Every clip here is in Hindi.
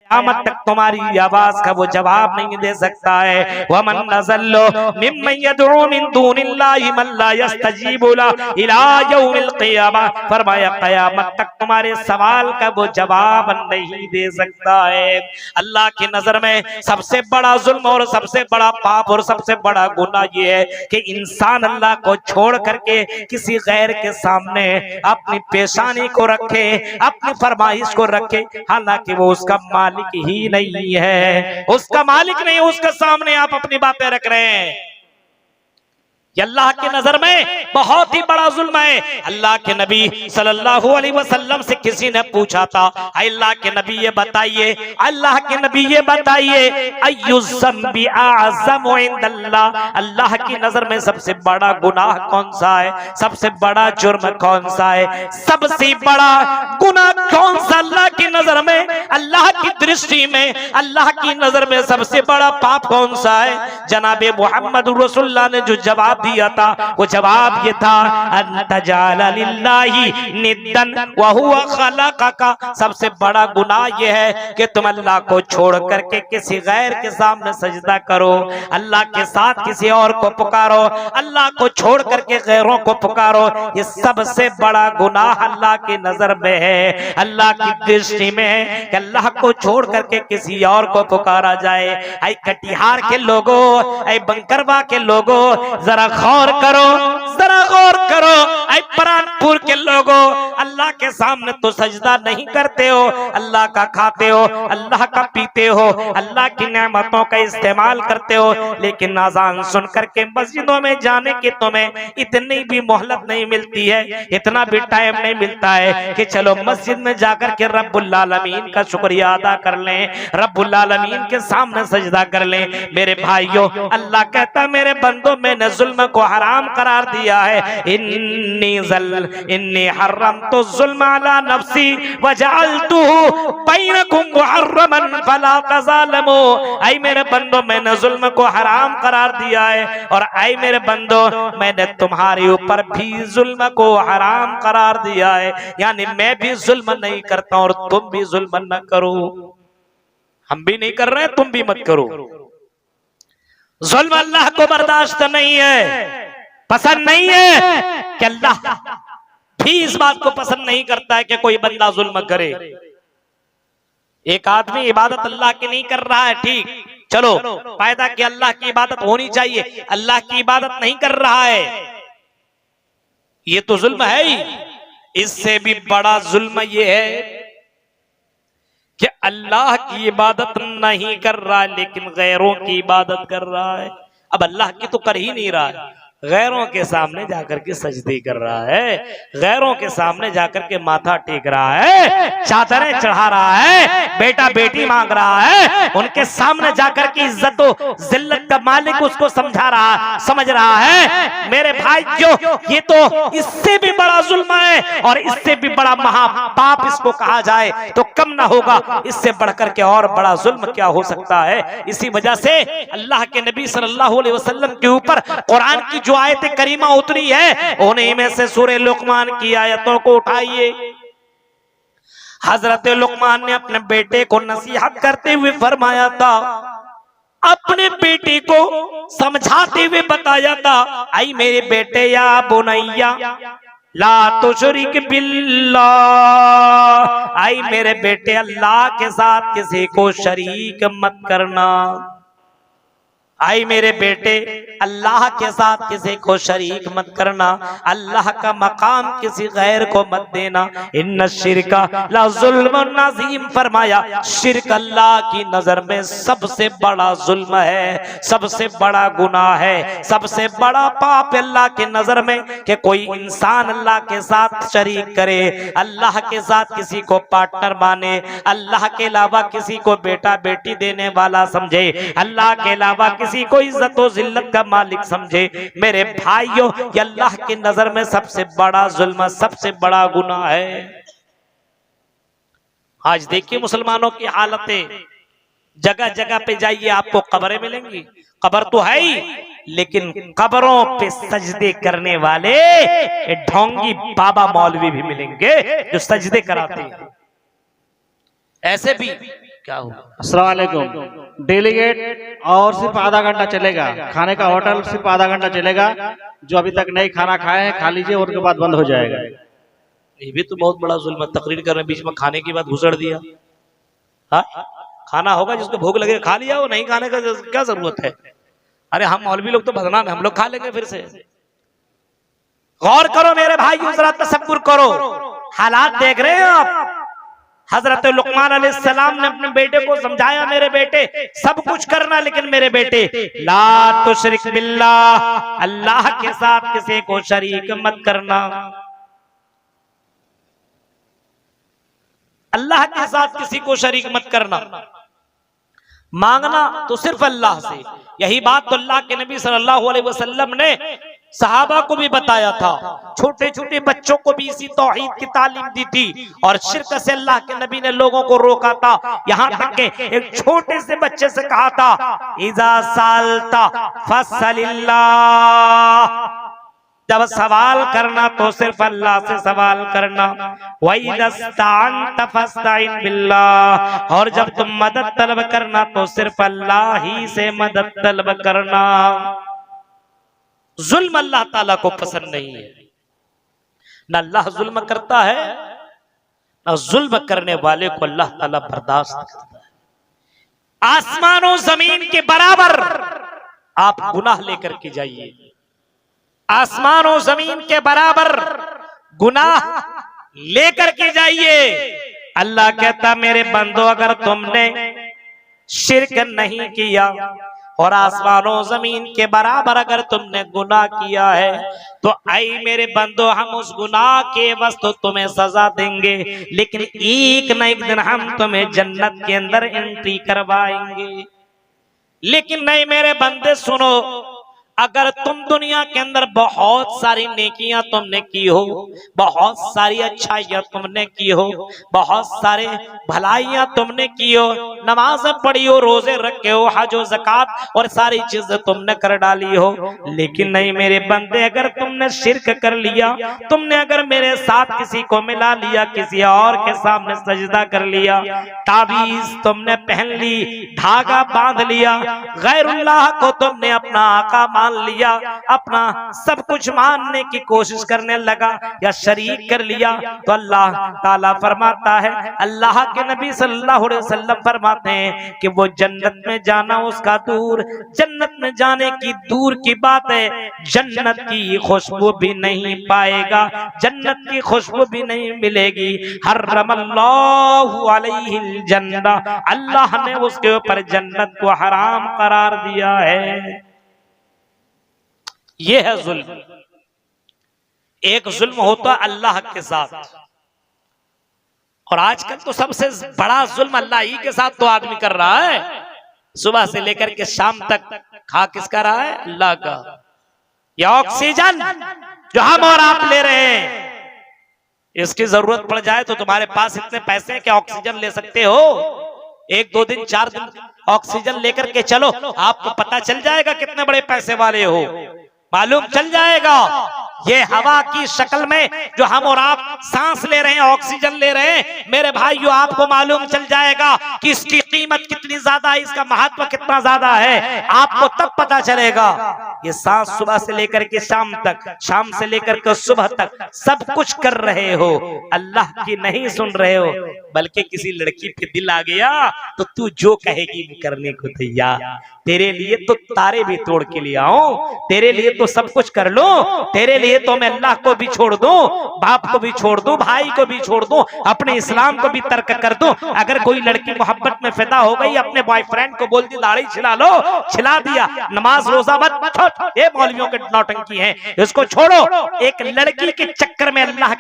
क़यामत तक तुम्हारी आवाज का वो जवाब नहीं दे सकता है। वमन नज़ल्लो मिम्मन यदउ मिन दूनिल्लाहि मन ला यस्तजीबु लहु इला यौमिल क़ियामा, फरमाया क़यामत तक तुम्हारे सवाल का वो जवाब नहीं दे सकता है। अल्लाह की नजर में सबसे बड़ा जुल्म और सबसे बड़ा पाप और सबसे बड़ा गुनाह ये है कि इंसान अल्लाह को छोड़ करके किसी गैर के सामने अपनी पेशानी को रखे, अपनी फरमाइश को रखे, हालांकि वो उसका मालिक ही नहीं है, उसका मालिक नहीं, उसके सामने आप अपनी बातें रख रहे हैं। ये अल्लाह की नजर में बहुत ही बड़ा जुल्म है। अल्लाह के नबी सल्लल्लाहु अलैहि वसल्लम से किसी ने पूछा था, अल्लाह के नबी ये बताइए, अल्लाह के नबी ये बताइए, अय्युज़्ज़म्बि अअज़्ज़मु इंदल्लाह, अल्लाह की नजर में सबसे बड़ा गुनाह कौन सा है, सबसे बड़ा जुर्म कौन सा है, सबसे बड़ा गुनाह कौन सा अल्लाह की नजर में, अल्लाह की दृष्टि में, अल्लाह की नजर में सबसे बड़ा पाप कौन सा है? जनाबे मोहम्मद रसूलुल्लाह ने जो जवाब दिया था वो जवाब ये था, अंतजाला लिल्लाहि निद्दन व हुवा खलक़का, सबसे बड़ा गुनाह ये है कि तुम अल्लाह को छोड़ करके किसी गैर के सामने सजदा करो, अल्लाह के साथ किसी और को पुकारो, अल्लाह को छोड़ करके गैरों को पुकारो। ये सबसे बड़ा गुनाह अल्लाह की नजर में है, अल्लाह की दृष्टि में है कि अल्लाह को छोड़ करके किसी और को पुकारा जाए। ऐ कटिहार के लोगों, ऐ बंकरवा के लोगों, जरा गौर करो, जरा गौर करो। ऐ परानपुर के लोगों, अल्लाह के सामने तो सजदा नहीं करते हो, अल्लाह का खाते हो, अल्लाह का पीते हो, अल्लाह की नेमतों का इस्तेमाल करते हो, लेकिन अज़ान सुन करके मस्जिदों में जाने की तुम्हें इतनी भी मोहलत नहीं मिलती है, इतना भी टाइम नहीं मिलता है कि चलो मस्जिद में जाकर के रब्बुल आलमीन का शुक्रिया अदा कर लें, रब्बुल आलमीन के सामने सजदा कर लें। मेरे भाइयों, अल्लाह कहता मेरे बंदों, मैंने जुल्म को हराम करार दिया है। इन्नी हर्रमतु ज़ुल्म अला नफ्सी व जअलतुहु बैनकुम मुहर्रमन फला तज़ालमू। ऐ मेरे बंदों, मैंने जुल्म को हराम करार दिया है, और ऐ मेरे बंदों, मैंने तुम्हारे ऊपर भी जुल्म को हराम करार दिया है, यानी मैं भी जुल्म नहीं करता और तुम भी जुल्म न करो। हम भी नहीं कर रहे, तुम भी मत करो। जुल्म अल्लाह को बर्दाश्त नहीं है, पसंद नहीं है कि अल्लाह भी इस बात को पसंद नहीं करता है कि कोई बंदा जुल्म करे। एक आदमी इबादत अल्लाह की नहीं कर रहा है, ठीक, चलो पैदा कि अल्लाह की इबादत होनी चाहिए, अल्लाह की इबादत नहीं कर रहा है, ये तो जुल्म है ही। इससे भी बड़ा जुल्म ये है कि अल्लाह की इबादत नहीं कर रहा है लेकिन गैरों की इबादत कर रहा है। अब अल्लाह की तो कर ही नहीं रहा है, गैरों के सामने जाकर के सजदे कर रहा है, गैरों के सामने जाकर के माथा टेक रहा है, चादरें चढ़ा रहा है, बेटा बेटी मांग रहा है, उनके सामने जाकर के इज्जत जिल्लत का मालिक उसको समझ रहा है। मेरे भाइयों, ये तो इससे भी बड़ा जुल्म है, और इससे भी बड़ा महापाप इसको कहा जाए तो कम ना होगा। इससे बढ़कर के और बड़ा जुल्म क्या हो सकता है? इसी वजह से अल्लाह के नबी सल्लल्लाहु अलैहि वसल्लम के ऊपर कुरान की जो आयत करीमा उतरी है, उन्हीं में से सूरह लुकमान की आयतों को उठाइए। हजरत लुकमान ने अपने बेटे को नसीहत करते हुए फरमाया था, अपने बेटे को समझाते हुए बताया था, आई मेरे बेटे, या बुनैया ला तुशरिक बिल्लाह, आई मेरे बेटे, अल्लाह के साथ किसी को शरीक मत करना। आई मेरे बेटे, अल्लाह के साथ किसी को शरीक मत करना, अल्लाह का मकाम किसी गैर को मत देना। इन्ना शिरका ला जुल्मुन अज़ीम, फरमाया शिरक अल्लाह की नजर में सबसे बड़ा जुल्म है, सबसे बड़ा गुनाह है, सबसे बड़ा पाप अल्लाह की नजर में कि कोई इंसान अल्लाह के साथ शरीक करे, अल्लाह के साथ किसी को पार्टनर माने, अल्लाह के अलावा किसी को बेटा बेटी देने वाला समझे, अल्लाह के अलावा किसी को इज्जत और जिल्लत का मालिक समझे। मेरे भाइयों, ये अल्लाह की नजर में सबसे बड़ा जुल्म, सबसे बड़ा गुनाह है। आज देखिए मुसलमानों की हालतें, जगह जगह पे जाइए आपको कब्रें मिलेंगी, कब्र तो है ही, लेकिन कब्रों पे सजदे करने वाले ढोंगी बाबा मौलवी भी मिलेंगे जो सजदे कराते हैं। ऐसे भी क्या हुआ? अस्सलाम वालेकुम। डेलीगेट और सिर्फ आधा घंटा चलेगा, खाने का होटल सिर्फ आधा घंटा चलेगा। जो अभी तक नहीं खाना खाए हैं खा लीजिए, और उसके बाद बंद हो जाएगा। ये भी तो बहुत बड़ा जुल्म है, तकरीर कर रहे हैं बीच में खाने की बात घुसड़ दिया। हाँ, खाना होगा जिसको भूख लगे खा लिया, वो नहीं खाने का क्या जरूरत है? अरे हम मौलवी लोग तो बदनाम है, हम लोग खा लेंगे फिर से। गौर करो मेरे भाई, जरा तसव्वुर करो, हालात देख रहे हैं आप। हजरत लुकमान अलैहिस्सलाम ने अपने बेटे को समझाया, मेरे बेटे सब कुछ करना, लेकिन मेरे बेटे ला तुशरिक बिल्लाह, अल्लाह के साथ किसी को शरीक मत करना। अल्लाह के साथ किसी को शरीक मत करना। मांगना तो सिर्फ अल्लाह से। यही बात तो अल्लाह के नबी सल्लल्लाहु अलैहि वसल्लम ने सहाबा को भी बताया था। छोटे छोटे बच्चों को भी इसी तौहीद की तालीम दी थी, और शिर्क से अल्लाह के नबी ने लोगों को रोका था। यहाँ तक के एक छोटे से बच्चे से कहा था, इज़ा सालता फसलिल्लाह, जब सवाल करना तो सिर्फ अल्लाह से सवाल करना। वइदस्ताअनत फस्तईन बिल्लाह, और जब तुम मदद तलब करना तो सिर्फ अल्लाह ही से मदद तलब करना। जुल्म अल्लाह ताला को पसंद नहीं है। न अल्लाह जुल्म करता है, न जुल्म करने वाले को अल्लाह ताला बर्दाश्त करता है। आसमानों जमीन के बराबर आप गुनाह लेकर के जाइए, आसमानों जमीन के बराबर गुनाह लेकर के जाइए। अल्लाह कहता, मेरे बंदो अगर तुमने शिर्क नहीं किया और आसमानों जमीन के बराबर अगर तुमने गुनाह किया है, तो आई मेरे बंदो, हम उस गुनाह के वस्तु तुम्हें सजा देंगे, लेकिन एक न एक दिन हम तुम्हें जन्नत के अंदर एंट्री करवाएंगे। लेकिन नहीं मेरे बंदे सुनो, अगर तुम दुनिया के अंदर बहुत सारी नेकियां तुमने की हो, बहुत सारी अच्छाइयां तुमने की हो, बहुत सारे भलाइयां तुमने की हो, नमाज पढ़ी हो, रोजे रखे हो, हज और ज़कात और सारी चीजें तुमने कर डाली हो, लेकिन नहीं मेरे बंदे, अगर तुमने शिर्क कर लिया, तुमने अगर मेरे साथ किसी को मिला लिया, किसी और के सामने सजदा कर लिया, ताबीज तुमने पहन ली, धागा बांध लिया, गैरुल्लाह को तुमने अपना आका मान लिया, अपना सब कुछ मानने की कोशिश करने लगा या शरीक कर लिया, तो अल्लाह ताला फरमाता है, अल्लाह के नबी सल्लल्लाहु अलैहि वसल्लम फरमाते हैं कि वो जन्नत में जाना उसका दूर, जन्नत में जाने की दूर की बात है, जन्नत की खुशबू भी नहीं पाएगा, जन्नत की खुशबू भी नहीं मिलेगी। हर्रमल्लाहु अलैहिल जन्नह, अल्लाह ने उसके ऊपर जन्नत को हराम करार दिया है। ये है जुल्म। एक जुल्म होता अल्लाह के साथ, और आजकल तो सबसे बड़ा जुल्म अल्लाह ही के साथ तो आदमी कर रहा है। सुबह से लेकर के शाम तक खा किसका रहा है? अल्लाह का। यह ऑक्सीजन जो हम और आप ले रहे हैं, इसकी जरूरत पड़ जाए तो तुम्हारे पास इतने पैसे हैं कि ऑक्सीजन ले सकते हो। 1 2 दिन 4 दिन ऑक्सीजन लेकर के चलो, आपको पता चल जाएगा कितने बड़े पैसे वाले हो, मालूम चल जाएगा। ये हवा की शक्ल में जो हम और आप सांस ले रहे हैं, ऑक्सीजन ले रहे हैं, मेरे भाइयों आपको मालूम चल जाएगा कि इसकी कीमत कितनी ज्यादा है, इसका महत्व कितना ज्यादा है, आपको तब पता चलेगा। ये सांस सुबह से लेकर के शाम तक, शाम से लेकर के सुबह तक सब कुछ कर रहे हो, अल्लाह की नहीं सुन रहे हो, बल्कि किसी लड़की पे दिल आ गया तो तू जो कहेगी वो करने को तैयार। तेरे लिए तो तारे भी तोड़ के ले आऊं, तेरे लिए तो सब कुछ कर लो, तेरे लिए तो मैं अल्लाह को भी छोड़ दूं, बाप को भी छोड़ दूं, भाई को भी छोड़ दूं, अपने इस्लाम को भी तर्क कर दूं। अगर कोई लड़की मोहब्बत में फिदा हो गई, अपने बॉयफ्रेंड को बोल दी दाढ़ी छिला लो, छिला दिया, नमाज रोजा मत छोड़, ये मौलवियों के नौटंकी है, इसको छोड़ो। एक लड़की के चक्कर में अल्लाह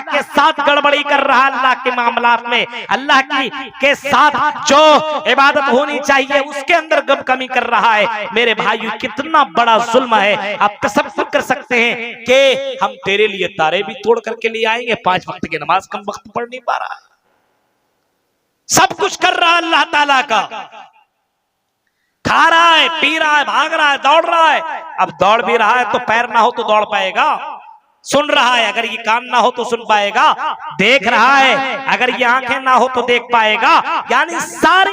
के साथ गड़बड़ी कर रहा, अल्लाह के मामलात में अल्लाह की के साथ जो इबादत होनी चाहिए उसके अंदर कमी कर रहा है। मेरे भाइयों कितना बड़ा जुल्म है। आप तसव्वुर कर सकते हैं कि हम तेरे लिए तारे भी तोड़ करके ले आएंगे, 5 वक्त की नमाज कम वक्त पढ़ नहीं पा रहा है, सब कुछ कर रहा है अल्लाह ताला का, खा रहा है, पी रहा है, भाग रहा है, दौड़ रहा है। अब दौड़ भी रहा है तो पैर ना हो तो दौड़ पाएगा, सुन रहा है, अगर ये कान ना हो तो सुन पाएगा, देख रहा है, अगर ये आंखें ना हो तो देख पाएगा, यानी सारी